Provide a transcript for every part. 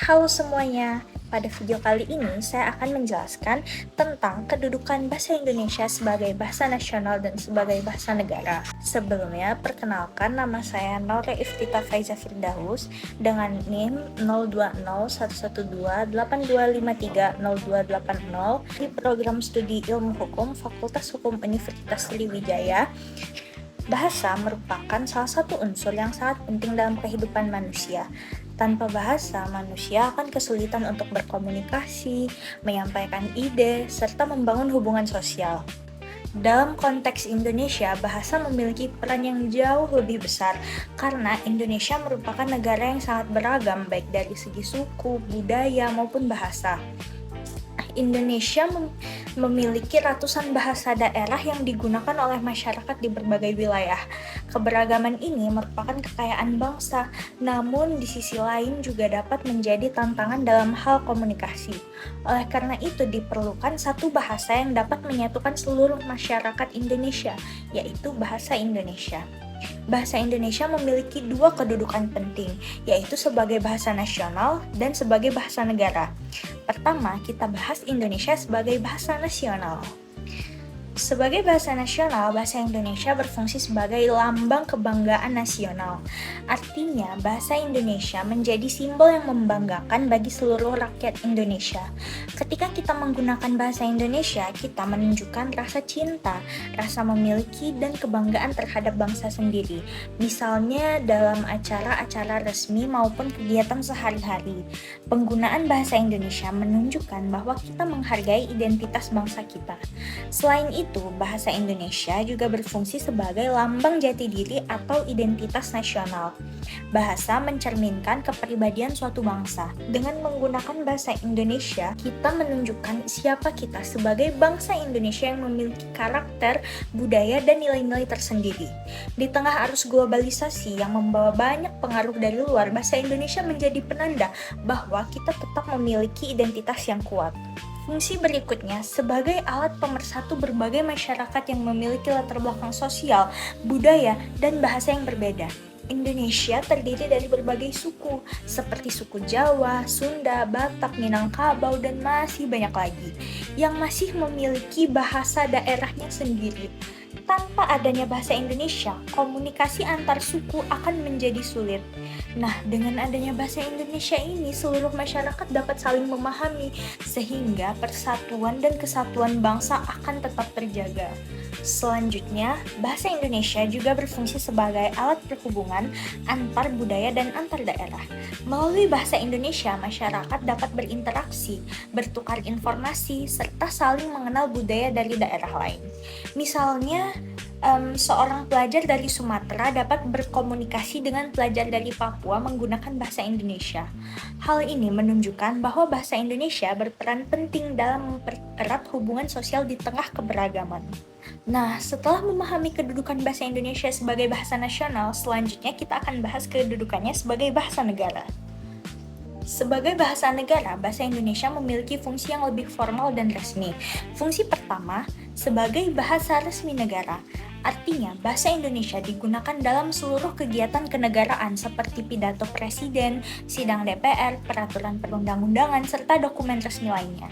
Halo semuanya, pada video kali ini saya akan menjelaskan tentang kedudukan bahasa Indonesia sebagai bahasa nasional dan sebagai bahasa negara. Sebelumnya, perkenalkan nama saya Nore Iftita Faiza Firdaus dengan NIM 02011282530280 di program studi Ilmu Hukum Fakultas Hukum Universitas Sriwijaya. Bahasa merupakan salah satu unsur yang sangat penting dalam kehidupan manusia. Tanpa bahasa, manusia akan kesulitan untuk berkomunikasi, menyampaikan ide, serta membangun hubungan sosial. Dalam konteks Indonesia, bahasa memiliki peran yang jauh lebih besar karena Indonesia merupakan negara yang sangat beragam baik dari segi suku, budaya, maupun bahasa. Indonesia memiliki ratusan bahasa daerah yang digunakan oleh masyarakat di berbagai wilayah. Keberagaman ini merupakan kekayaan bangsa, namun di sisi lain juga dapat menjadi tantangan dalam hal komunikasi. Oleh karena itu diperlukan satu bahasa yang dapat menyatukan seluruh masyarakat Indonesia, yaitu bahasa Indonesia. Bahasa Indonesia memiliki dua kedudukan penting, yaitu sebagai bahasa nasional dan sebagai bahasa negara. Pertama, kita bahas Indonesia sebagai bahasa nasional. Sebagai bahasa nasional, bahasa Indonesia berfungsi sebagai lambang kebanggaan nasional. Artinya, bahasa Indonesia menjadi simbol yang membanggakan bagi seluruh rakyat Indonesia. Ketika kita menggunakan bahasa Indonesia, kita menunjukkan rasa cinta, rasa memiliki, dan kebanggaan terhadap bangsa sendiri. Misalnya dalam acara-acara resmi maupun kegiatan sehari-hari. Penggunaan bahasa Indonesia menunjukkan bahwa kita menghargai identitas bangsa kita. Selain itu, bahasa Indonesia juga berfungsi sebagai lambang jati diri atau identitas nasional. Bahasa mencerminkan kepribadian suatu bangsa. Dengan menggunakan bahasa Indonesia, kita menunjukkan siapa kita sebagai bangsa Indonesia yang memiliki karakter, budaya, dan nilai-nilai tersendiri. Di tengah arus globalisasi yang membawa banyak pengaruh dari luar, bahasa Indonesia menjadi penanda bahwa kita tetap memiliki identitas yang kuat. Fungsi berikutnya sebagai alat pemersatu berbagai masyarakat yang memiliki latar belakang sosial, budaya, dan bahasa yang berbeda. Indonesia terdiri dari berbagai suku, seperti suku Jawa, Sunda, Batak, Minangkabau, dan masih banyak lagi, yang masih memiliki bahasa daerahnya sendiri. Tanpa adanya bahasa Indonesia, komunikasi antar suku akan menjadi sulit. Nah, dengan adanya bahasa Indonesia ini, seluruh masyarakat dapat saling memahami, sehingga persatuan dan kesatuan bangsa akan tetap terjaga. Selanjutnya, bahasa Indonesia juga berfungsi sebagai alat perhubungan antar budaya dan antar daerah. Melalui bahasa Indonesia, masyarakat dapat berinteraksi, bertukar informasi, serta saling mengenal budaya dari daerah lain. Misalnya, seorang pelajar dari Sumatera dapat berkomunikasi dengan pelajar dari Papua menggunakan bahasa Indonesia. Hal ini menunjukkan bahwa bahasa Indonesia berperan penting dalam mempererat hubungan sosial di tengah keberagaman. Nah, setelah memahami kedudukan bahasa Indonesia sebagai bahasa nasional, selanjutnya kita akan bahas kedudukannya sebagai bahasa negara. Sebagai bahasa negara, bahasa Indonesia memiliki fungsi yang lebih formal dan resmi. Fungsi pertama, sebagai bahasa resmi negara. Artinya, bahasa Indonesia digunakan dalam seluruh kegiatan kenegaraan seperti pidato presiden, sidang DPR, peraturan perundang-undangan, serta dokumen resmi lainnya.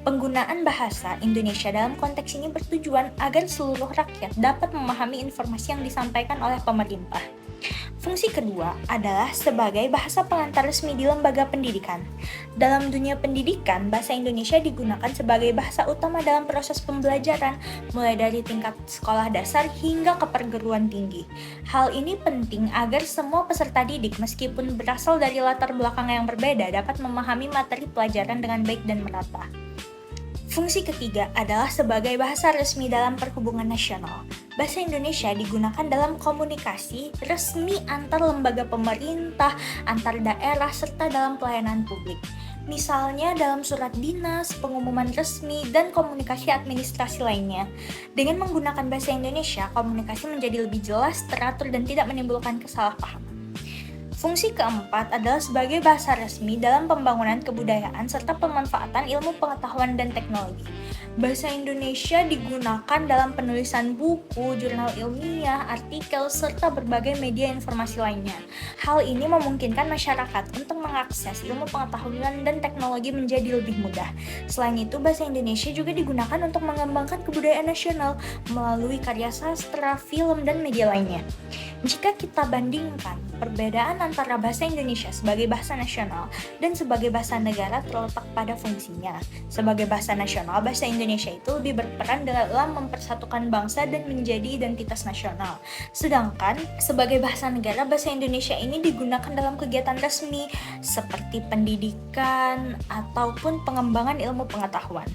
Penggunaan bahasa Indonesia dalam konteks ini bertujuan agar seluruh rakyat dapat memahami informasi yang disampaikan oleh pemerintah. Fungsi kedua adalah sebagai bahasa pengantar resmi di lembaga pendidikan. Dalam dunia pendidikan, bahasa Indonesia digunakan sebagai bahasa utama dalam proses pembelajaran, mulai dari tingkat sekolah dasar hingga ke perguruan tinggi. Hal ini penting agar semua peserta didik, meskipun berasal dari latar belakang yang berbeda, dapat memahami materi pelajaran dengan baik dan merata. Fungsi ketiga adalah sebagai bahasa resmi dalam perhubungan nasional. Bahasa Indonesia digunakan dalam komunikasi resmi antar lembaga pemerintah, antar daerah, serta dalam pelayanan publik. Misalnya dalam surat dinas, pengumuman resmi, dan komunikasi administrasi lainnya. Dengan menggunakan bahasa Indonesia, komunikasi menjadi lebih jelas, teratur, dan tidak menimbulkan kesalahpahaman. Fungsi keempat adalah sebagai bahasa resmi dalam pembangunan kebudayaan serta pemanfaatan ilmu pengetahuan dan teknologi. Bahasa Indonesia digunakan dalam penulisan buku, jurnal ilmiah, artikel, serta berbagai media informasi lainnya. Hal ini memungkinkan masyarakat untuk mengakses ilmu pengetahuan dan teknologi menjadi lebih mudah. Selain itu, bahasa Indonesia juga digunakan untuk mengembangkan kebudayaan nasional melalui karya sastra, film, dan media lainnya. Jika kita bandingkan perbedaan antara bahasa Indonesia sebagai bahasa nasional dan sebagai bahasa negara terletak pada fungsinya. Sebagai bahasa nasional, bahasa Indonesia itu lebih berperan dalam mempersatukan bangsa dan menjadi identitas nasional. Sedangkan sebagai bahasa negara, bahasa Indonesia ini digunakan dalam kegiatan resmi seperti pendidikan ataupun pengembangan ilmu pengetahuan.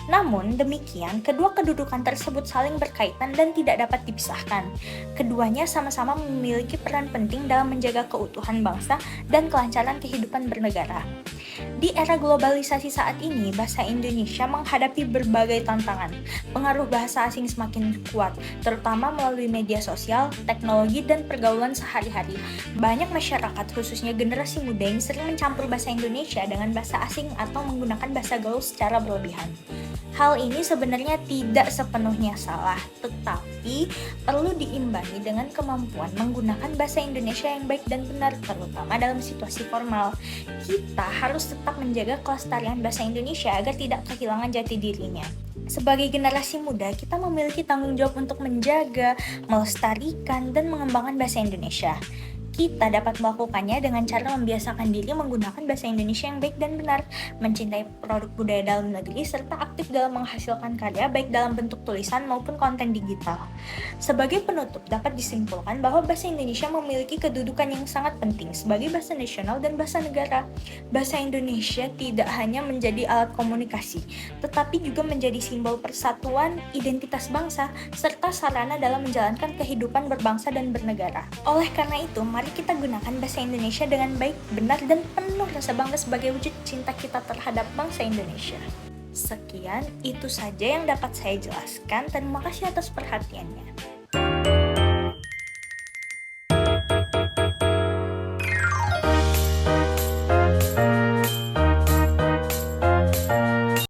Namun demikian, kedua kedudukan tersebut saling berkaitan dan tidak dapat dipisahkan. Keduanya sama-sama memiliki peran penting dalam menjaga keutuhan bangsa dan kelancaran kehidupan bernegara. Di era globalisasi saat ini, bahasa Indonesia menghadapi berbagai tantangan. Pengaruh bahasa asing semakin kuat, terutama melalui media sosial, teknologi, dan pergaulan sehari-hari. Banyak masyarakat, khususnya generasi muda, yang sering mencampur bahasa Indonesia dengan bahasa asing atau menggunakan bahasa gaul secara berlebihan. Hal ini sebenarnya tidak sepenuhnya salah, tetapi perlu diimbangi dengan kemampuan menggunakan bahasa Indonesia yang baik dan benar, terutama dalam situasi formal. Kita harus tetap menjaga kelestarian bahasa Indonesia agar tidak kehilangan jati dirinya. Sebagai generasi muda, kita memiliki tanggung jawab untuk menjaga, melestarikan, dan mengembangkan bahasa Indonesia. Kita dapat melakukannya dengan cara membiasakan diri menggunakan bahasa Indonesia yang baik dan benar, mencintai produk budaya dalam negeri, serta aktif dalam menghasilkan karya baik dalam bentuk tulisan maupun konten digital. Sebagai penutup, dapat disimpulkan bahwa bahasa Indonesia memiliki kedudukan yang sangat penting sebagai bahasa nasional dan bahasa negara. Bahasa Indonesia tidak hanya menjadi alat komunikasi, tetapi juga menjadi simbol persatuan, identitas bangsa, serta sarana dalam menjalankan kehidupan berbangsa dan bernegara. Oleh karena itu, mari kita gunakan bahasa Indonesia dengan baik, benar, dan penuh rasa bangga sebagai wujud cinta kita terhadap bangsa Indonesia. Sekian, itu saja yang dapat saya jelaskan. Terima kasih atas perhatiannya.